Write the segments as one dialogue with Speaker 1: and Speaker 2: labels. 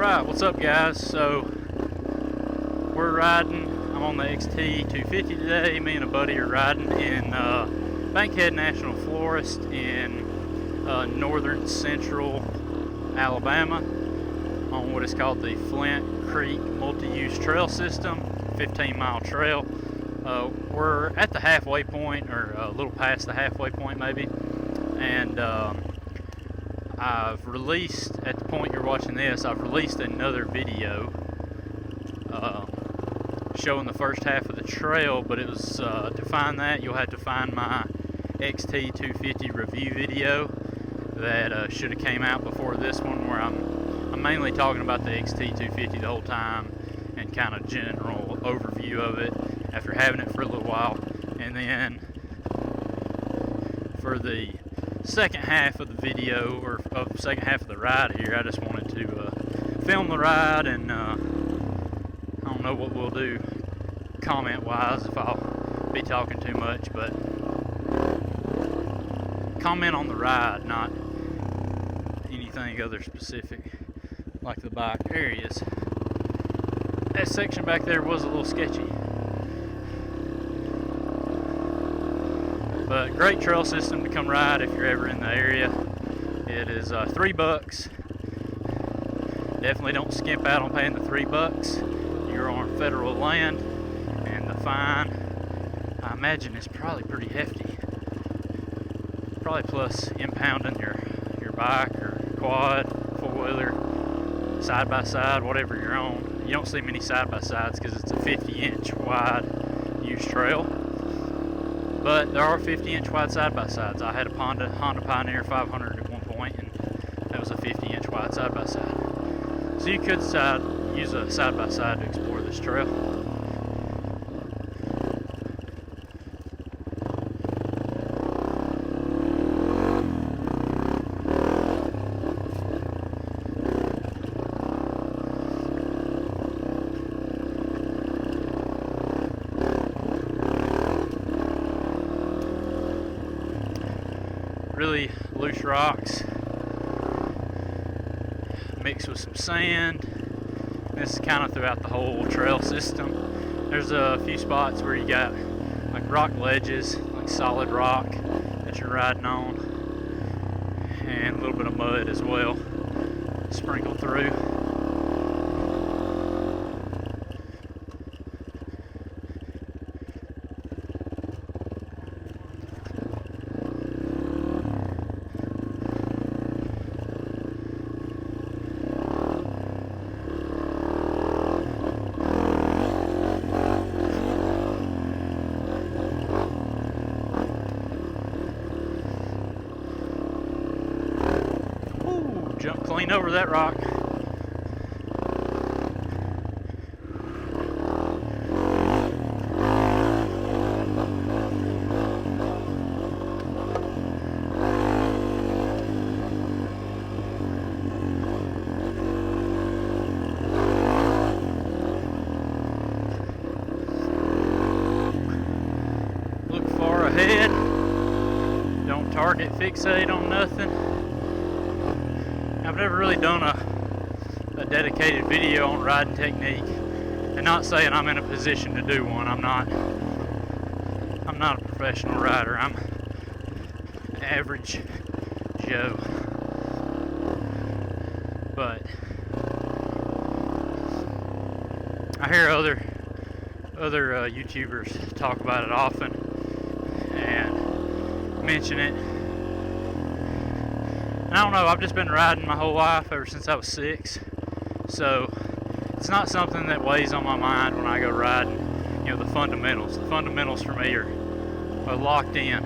Speaker 1: Alright, what's up guys? So we're riding, I'm on the XT250 today. Me and a buddy are riding in Bankhead National Forest in northern central Alabama on what is called the Flint Creek Multi-Use Trail System, 15-mile trail. We're at the halfway point, or a little past the halfway point maybe, and I've released, at the point you're watching this, I've released another video showing the first half of the trail, but it was, to find that, you'll have to find my XT250 review video that should have came out before this one, where I'm mainly talking about the XT250 the whole time and kind of general overview of it after having it for a little while. And then for the second half of the video, or of second half of the ride here, I just wanted to film the ride, and I don't know what we'll do comment wise, if I'll be talking too much, but comment on the ride, not anything other specific like the bike. There he is. That section back there was a little sketchy, but great trail system to come ride if you're ever in the area. It is $3. Definitely don't skimp out on paying the $3. You're on federal land, and the fine, I imagine, is probably pretty hefty. Probably plus impounding your bike or quad, four-wheeler, side-by-side, whatever you're on. You don't see many side-by-sides because it's a 50-inch wide use trail. But there are 50-inch wide side-by-sides. I had a Honda Pioneer 500 at one point, and that was a 50-inch wide side-by-side. So you could use a side-by-side to explore this trail. Really loose rocks mixed with some sand. This is kind of throughout the whole trail system. There's a few spots where you got like rock ledges, like solid rock that you're riding on, and a little bit of mud as well sprinkled through. Jump clean over that rock. Look far ahead. Don't target fixate on nothing. I've never really done a dedicated video on riding technique, and not saying I'm in a position to do one. I'm not a professional rider. I'm average Joe. But I hear other YouTubers talk about it often and mention it. I don't know, I've just been riding my whole life ever since I was 6, so it's not something that weighs on my mind when I go riding. You know, the fundamentals for me are locked in.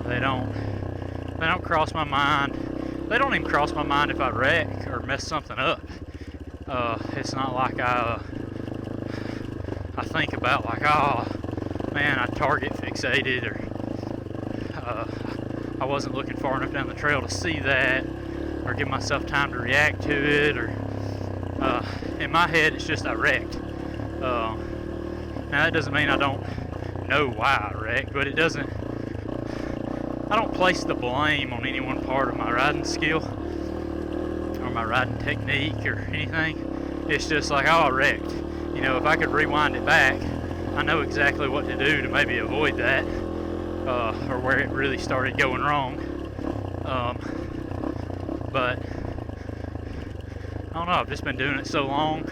Speaker 1: They don't cross my mind. They don't even cross my mind if I wreck or mess something up. It's not like I think about like, oh man, I target fixated, or I wasn't looking far enough down the trail to see that, or give myself time to react to it, or in my head it's just I wrecked. Now that doesn't mean I don't know why I wrecked, but it doesn't, I don't place the blame on any one part of my riding skill or my riding technique or anything. It's just like, oh, I wrecked. You know, if I could rewind it back, I know exactly what to do to maybe avoid that, or where it really started going wrong. But I don't know, I've just been doing it so long.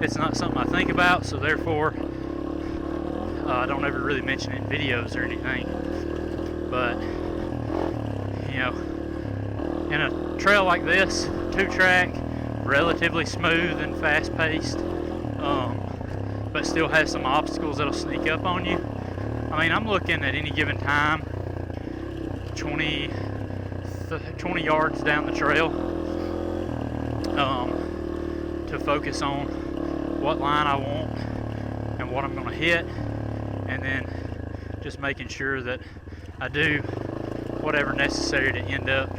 Speaker 1: It's not something I think about, so therefore I don't ever really mention it in videos or anything. But you know, in a trail like this, 2-track, relatively smooth and fast-paced, but still has some obstacles that'll sneak up on you. I mean, I'm looking at any given time 20 yards down the trail to focus on what line I want and what I'm going to hit, and then just making sure that I do whatever necessary to end up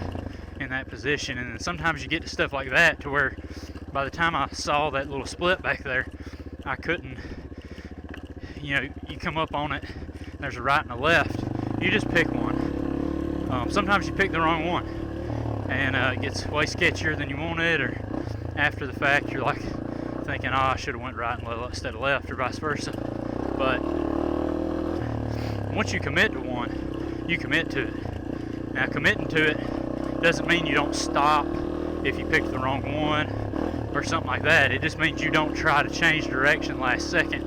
Speaker 1: in that position. And then sometimes you get to stuff like that to where by the time I saw that little split back there, I couldn't, you know, you come up on it, there's a right and a left, you just pick one. Sometimes you pick the wrong one, and it gets way sketchier than you wanted, or after the fact you're like thinking, oh, I should have went right instead of left, or vice versa. But once you commit to one, you commit to it. Now, committing to it doesn't mean you don't stop if you pick the wrong one or something like that. It just means you don't try to change direction last second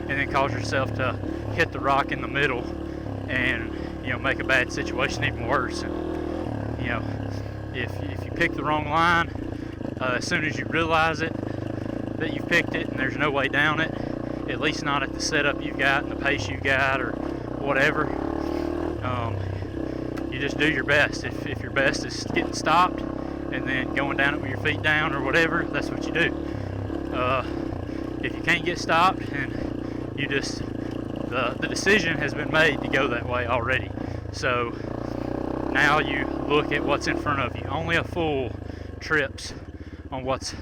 Speaker 1: and then cause yourself to hit the rock in the middle and, you know, make a bad situation even worse. And, you know, if you pick the wrong line, as soon as you realize it, that you've picked it and there's no way down it, at least not at the setup you've got and the pace you've got or whatever, you just do your best. If your best is getting stopped and then going down it with your feet down or whatever, that's what you do. If you can't get stopped, and you just, the decision has been made to go that way already. So now you look at what's in front of you. Only a fool trips on what's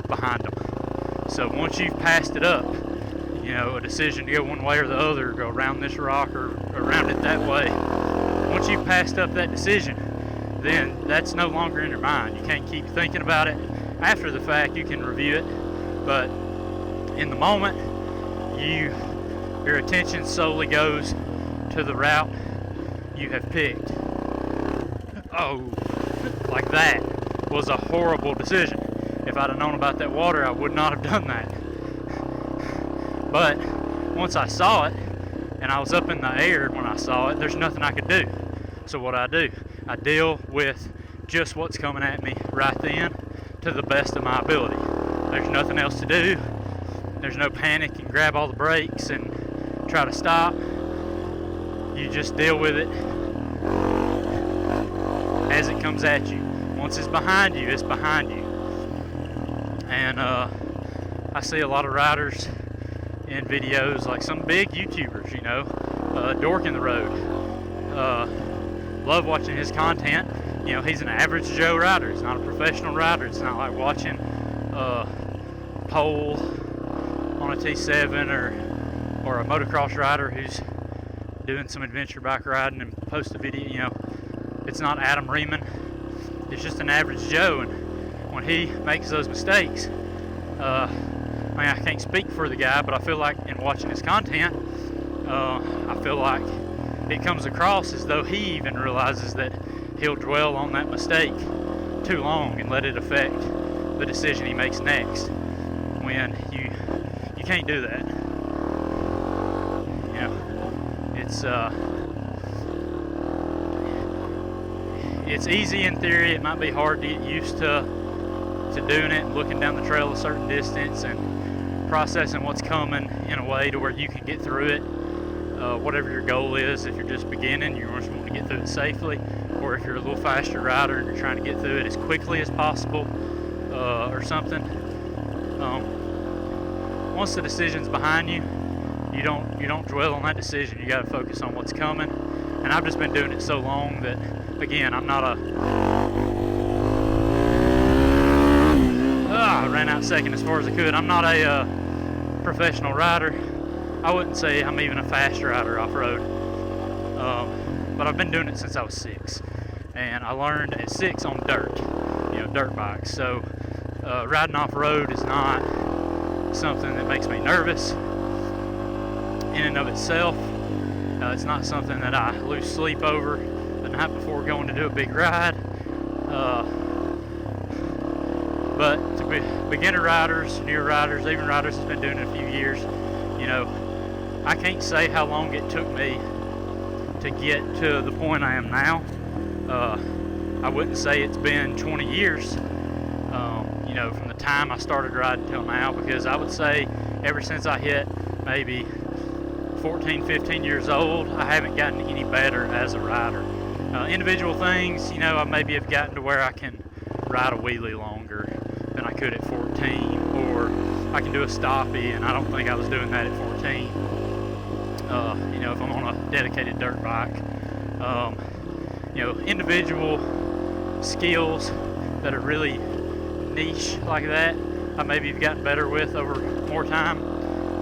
Speaker 1: behind them. So once you've passed it up, you know, a decision to go one way or the other, go around this rock or around it that way, once you've passed up that decision, then that's no longer in your mind. You can't keep thinking about it. After the fact, you can review it, but in the moment, your attention solely goes to the route you have picked. Oh, like that was a horrible decision. If I'd have known about that water, I would not have done that. But once I saw it, and I was up in the air when I saw it, there's nothing I could do. So what I do, I deal with just what's coming at me right then to the best of my ability. There's nothing else to do. There's no panic and grab all the brakes and try to stop. You just deal with it as it comes at you. Once it's behind you, it's behind you. And I see a lot of riders in videos, like some big YouTubers, you know, Dork in the Road. Love watching his content. You know, he's an average Joe rider. He's not a professional rider. It's not like watching Pole on a T7 or a motocross rider who's doing some adventure bike riding and post a video. You know, it's not Adam Riemann. It's just an average Joe, and when he makes those mistakes, I mean, I can't speak for the guy, but I feel like in watching his content, I feel like it comes across as though he even realizes that he'll dwell on that mistake too long and let it affect the decision he makes next, when you can't do that. You know, it's easy in theory. It might be hard to get used to doing it and looking down the trail a certain distance and processing what's coming in a way to where you can get through it, whatever your goal is. If you're just beginning, you just want to get through it safely, or if you're a little faster rider and you're trying to get through it as quickly as possible, or something. Once the decision's behind you, you don't dwell on that decision. You got to focus on what's coming. And I've just been doing it so long that, again, I'm not I ran out second as far as I could. I'm not a professional rider. I wouldn't say I'm even a fast rider off-road. But I've been doing it since I was 6. and I learned at 6 on dirt, dirt bikes. So riding off-road is not something that makes me nervous in and of itself. It's not something that I lose sleep over the night before going to do a big ride. But to beginner riders, newer riders, even riders that's been doing it a few years, I can't say how long it took me to get to the point I am now. I wouldn't say it's been 20 years, from the time I started riding till now, because I would say ever since I hit maybe 14, 15 years old, I haven't gotten any better as a rider. Individual things, I maybe have gotten to where I can ride a wheelie longer than I could at 14, or I can do a stoppie, and I don't think I was doing that at 14. If I'm on a dedicated dirt bike, individual skills that are really niche like that, I maybe have gotten better with over more time.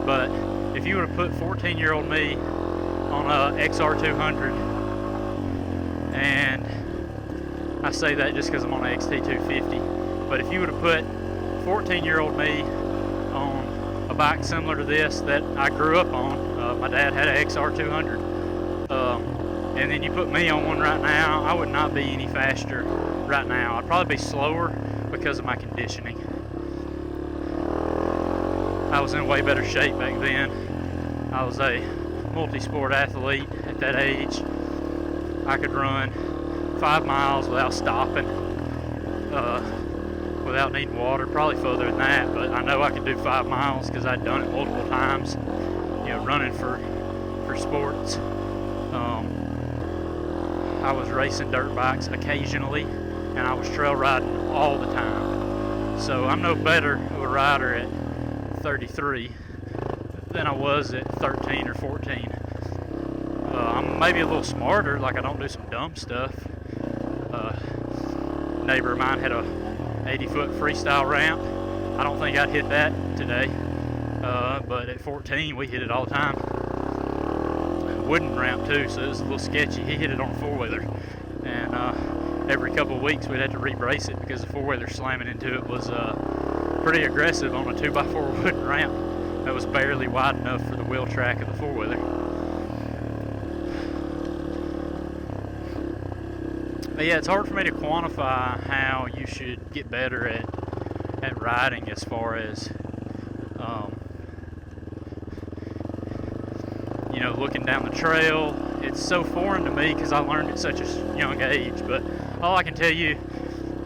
Speaker 1: But if you would have put 14-year-old me on a XR200, and I say that just because I'm on an XT250, but if you would have put 14-year-old me on a bike similar to this that I grew up on, my dad had an XR200, and then you put me on one right now, I would not be any faster right now. I'd probably be slower because of my conditioning. I was in way better shape back then. I was a multi-sport athlete at that age. I could run 5 miles without stopping, without needing water, probably further than that, but I know I could do 5 miles because I'd done it multiple times, running for sports. I was racing dirt bikes occasionally, and I was trail riding all the time. So I'm no better of a rider at 33 than I was at 13 or 14. I'm maybe a little smarter, like I don't do some dumb stuff. Neighbor of mine had a 80-foot freestyle ramp. I don't think I'd hit that today, but at 14 we hit it all the time. Wooden ramp too, so it was a little sketchy. He hit it on a four-wheeler, and every couple of weeks we'd have to re-brace it because the four-wheeler slamming into it was pretty aggressive on a 2x4 wooden ramp that was barely wide enough for the wheel track of the four-wheeler. But yeah, it's hard for me to quantify how you should get better at riding as far as looking down the trail. It's so foreign to me because I learned at such a young age, but all I can tell you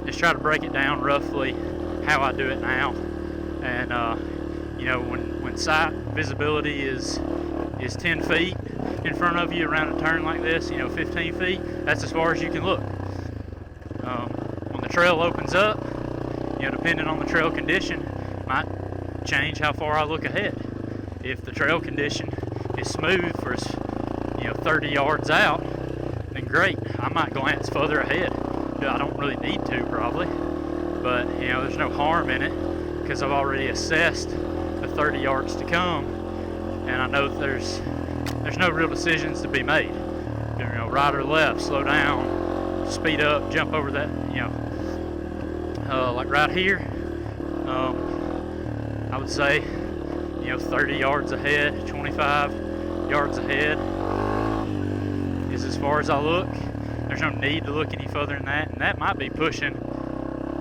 Speaker 1: is try to break it down roughly how I do it now. And when sight visibility is 10 feet in front of you around a turn like this, 15 feet, that's as far as you can look. When the trail opens up, depending on the trail condition, might change how far I look ahead. If the trail condition is smooth for 30 yards out, then great, I might glance further ahead. I don't really need to, probably, but there's no harm in it because I've already assessed the 30 yards to come, and I know that there's no real decisions to be made. Right or left, slow down, speed up, jump over that. Like right here, I would say 30 yards ahead, 25 yards ahead is as far as I look. There's no need to look any further than that, and that might be pushing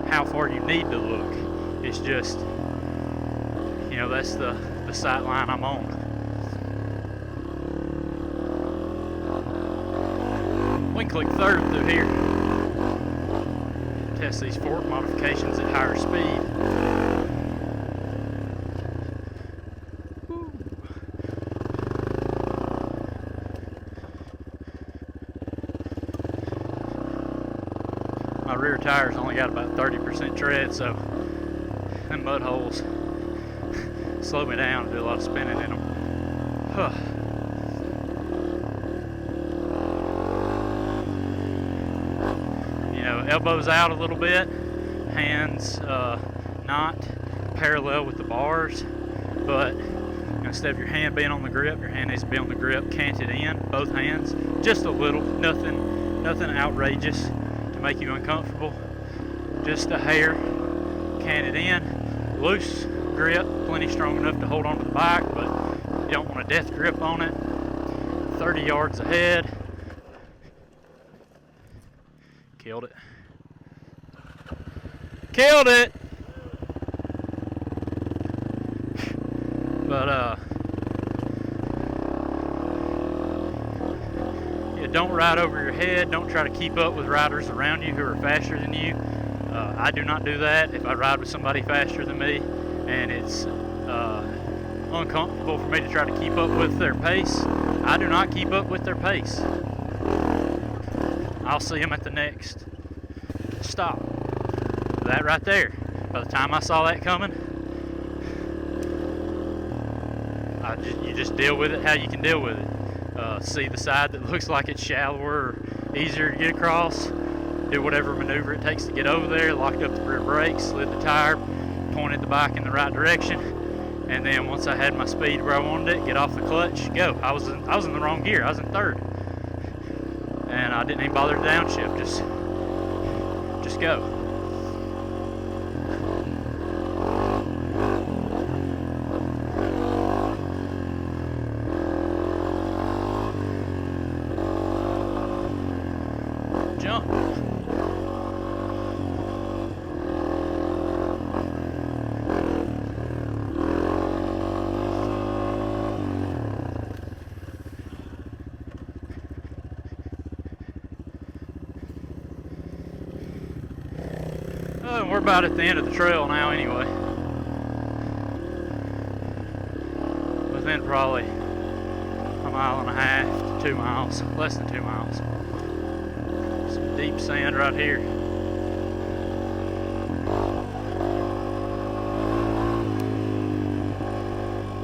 Speaker 1: how far you need to look. It's just, that's the sight line I'm on. We can click third through here. Test these fork modifications at higher speed. My rear tire's only got about 30% tread, so them mud holes slow me down and do a lot of spinning in them. Huh. Elbows out a little bit, hands not parallel with the bars, but instead of your hand being on the grip, your hand needs to be on the grip, canted in, both hands, just a little, nothing outrageous. make you uncomfortable, just a hair, can it in, loose grip, plenty strong enough to hold onto the bike, but you don't want a death grip on it. 30 yards ahead. Killed it. Killed it! But yeah, don't ride over your head. Don't try to keep up with riders around you who are faster than you. I do not do that. If I ride with somebody faster than me and it's uncomfortable for me to try to keep up with their pace, I do not keep up with their pace. I'll see them at the next stop. That right there. By the time I saw that coming, you just deal with it how you can deal with it. See the side that looks like it's shallower or easier to get across, do whatever maneuver it takes to get over there, locked up the rear brakes, slid the tire, pointed the bike in the right direction, and then once I had my speed where I wanted it, get off the clutch, go. I was in the wrong gear. I was in third, and I didn't even bother to downshift. Just go. Jump. Oh, we're about at the end of the trail now anyway. Within probably a mile and a half to 2 miles, less than 2 miles. Some deep sand right here.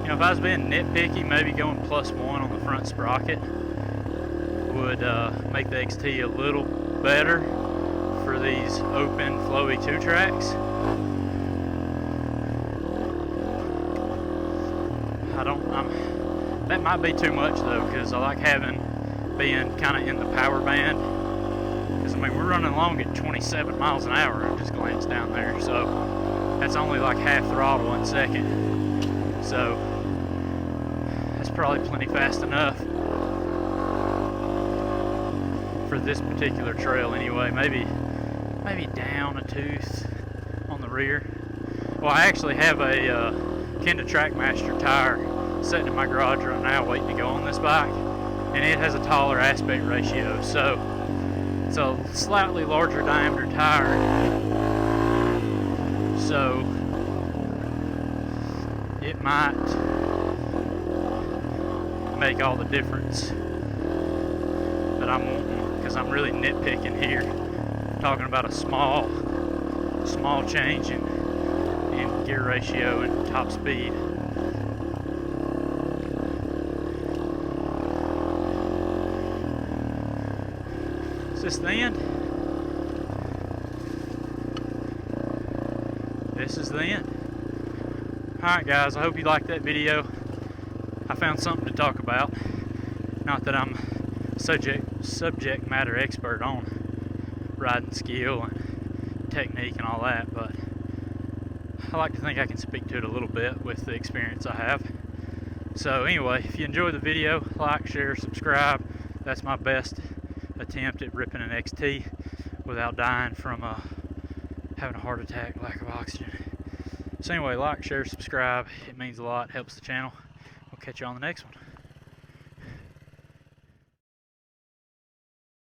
Speaker 1: You know, if I was being nitpicky, maybe going +1 on the front sprocket would make the XT a little better for these open, flowy 2-tracks. That might be too much though, because I like being kind of in the power band. Because I mean, we're running along at 27 miles an hour. I just glanced down there, so that's only like half throttle in second. So that's probably plenty fast enough for this particular trail anyway. Maybe down a tooth on the rear. Well, I actually have a Kenda Trackmaster tire sitting in my garage right now waiting to go on this bike, and it has a taller aspect ratio, so it's a slightly larger diameter tire, so it might make all the difference that I'm wanting, because I'm really nitpicking here. Talking about a small change in gear ratio and top speed. Is this the end? This is the end. Alright guys, I hope you liked that video. I found something to talk about. Not that I'm subject matter expert on riding skill and technique and all that, but I like to think I can speak to it a little bit with the experience I have. So anyway, if you enjoyed the video, like, share, subscribe. That's my best attempt at ripping an XT without dying from having a heart attack, lack of oxygen. So anyway, like, share, subscribe. It means a lot, helps the channel. We'll catch you on the next one.